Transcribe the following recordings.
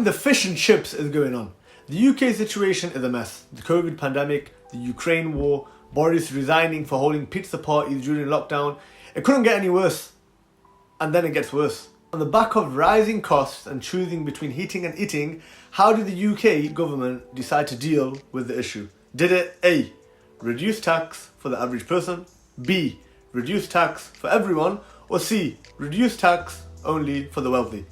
when the fish and chips is going on. The UK situation is a mess. The COVID pandemic, the Ukraine war, Boris resigning for holding pizza parties during lockdown. It couldn't get any worse. And then it gets worse. On the back of rising costs and choosing between heating and eating, how did the UK government decide to deal with the issue? Did it A. reduce tax for the average person, B. reduce tax for everyone, or C. reduce tax only for the wealthy?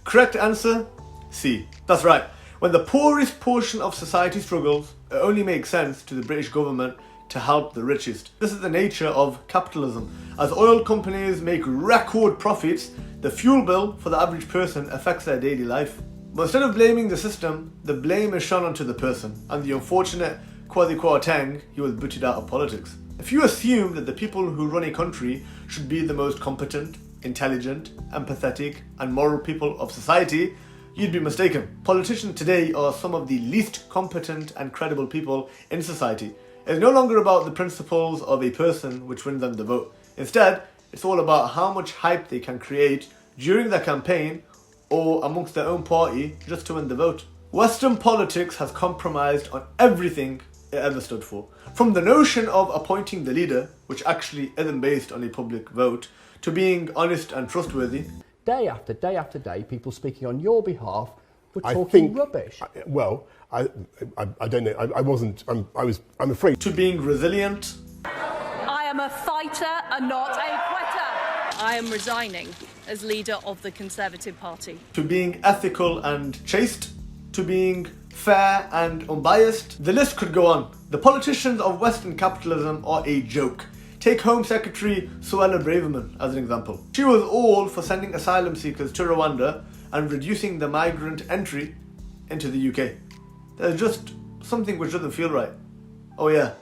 Correct answer, C. That's right. When the poorest portion of society struggles, it only makes sense to the British government to help the richest. This is the nature of capitalism. As oil companies make record profits, the fuel bill for the average person affects their daily life. But instead of blaming the system, the blame is shone onto the person, and the unfortunate Kwasi Kwarteng, he was booted out of politics. If you assume that the people who run a country should be the most competent, intelligent, empathetic, and moral people of society, you'd be mistaken. Politicians today are some of the least competent and credible people in society. It's no longer about the principles of a person which wins them the vote. Instead, it's all about how much hype they can create during their campaign or amongst their own party just to win the vote. Western politics has compromised on everything it ever stood for. From the notion of appointing the leader, which actually isn't based on a public vote, to being honest and trustworthy. Day after day after day, people speaking on your behalf were talking rubbish. I don't know. I wasn't. I'm afraid. To being resilient. I am a fighter and not a quitter. I am resigning as leader of the Conservative Party. To being ethical and chaste. To being fair and unbiased. The list could go on. The politicians of Western capitalism are a joke. Take Home Secretary Suella Braverman as an example. She was all for sending asylum seekers to Rwanda and reducing the migrant entry into the UK. There's just something which doesn't feel right. Oh yeah,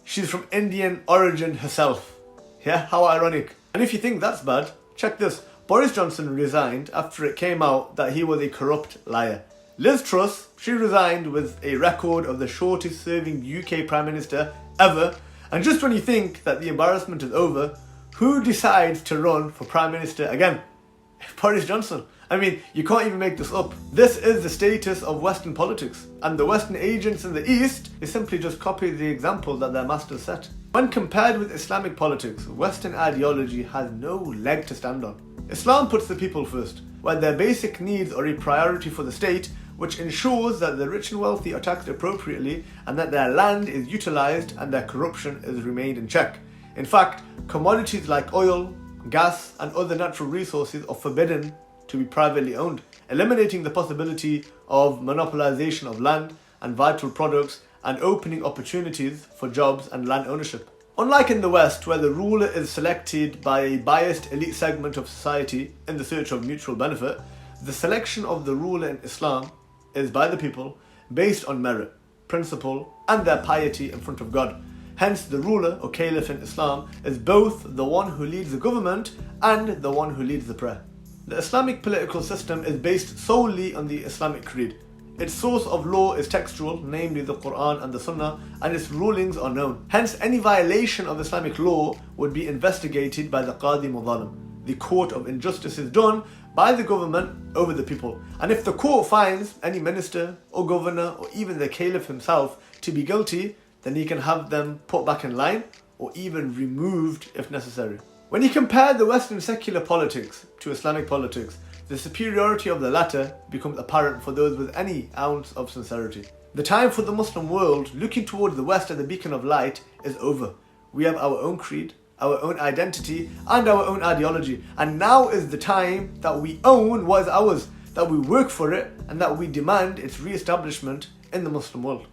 she's from Indian origin herself. Yeah, how ironic. And if you think that's bad, check this. Boris Johnson resigned after it came out that he was a corrupt liar. Liz Truss, she resigned with a record of the shortest serving UK Prime Minister ever. And just when you think that the embarrassment is over, who decides to run for Prime Minister again? Boris Johnson. I mean, you can't even make this up. This is the status of Western politics, and the Western agents in the East, they simply just copy the example that their masters set. When compared with Islamic politics, Western ideology has no leg to stand on. Islam puts the people first, where their basic needs are a priority for the state, which ensures that the rich and wealthy are taxed appropriately and that their land is utilised and their corruption is remained in check. In fact, commodities like oil, gas and other natural resources are forbidden to be privately owned, eliminating the possibility of monopolization of land and vital products and opening opportunities for jobs and land ownership. Unlike in the West, where the ruler is selected by a biased elite segment of society in the search of mutual benefit, the selection of the ruler in Islam is by the people based on merit, principle and their piety in front of God. Hence, the ruler or caliph in Islam is both the one who leads the government and the one who leads the prayer. The Islamic political system is based solely on the Islamic creed. Its source of law is textual, namely the Quran and the Sunnah, and its rulings are known. Hence, any violation of Islamic law would be investigated by the Qadi Mudhalim, the court of injustices done by the government over the people. And if the court finds any minister or governor or even the caliph himself to be guilty, then he can have them put back in line or even removed if necessary. When you compare the Western secular politics to Islamic politics, the superiority of the latter becomes apparent for those with any ounce of sincerity. The time for the Muslim world looking towards the West as a beacon of light is over. We have our own creed, our own identity and our own ideology, and now is the time that we own what is ours, that we work for it and that we demand its re-establishment in the Muslim world.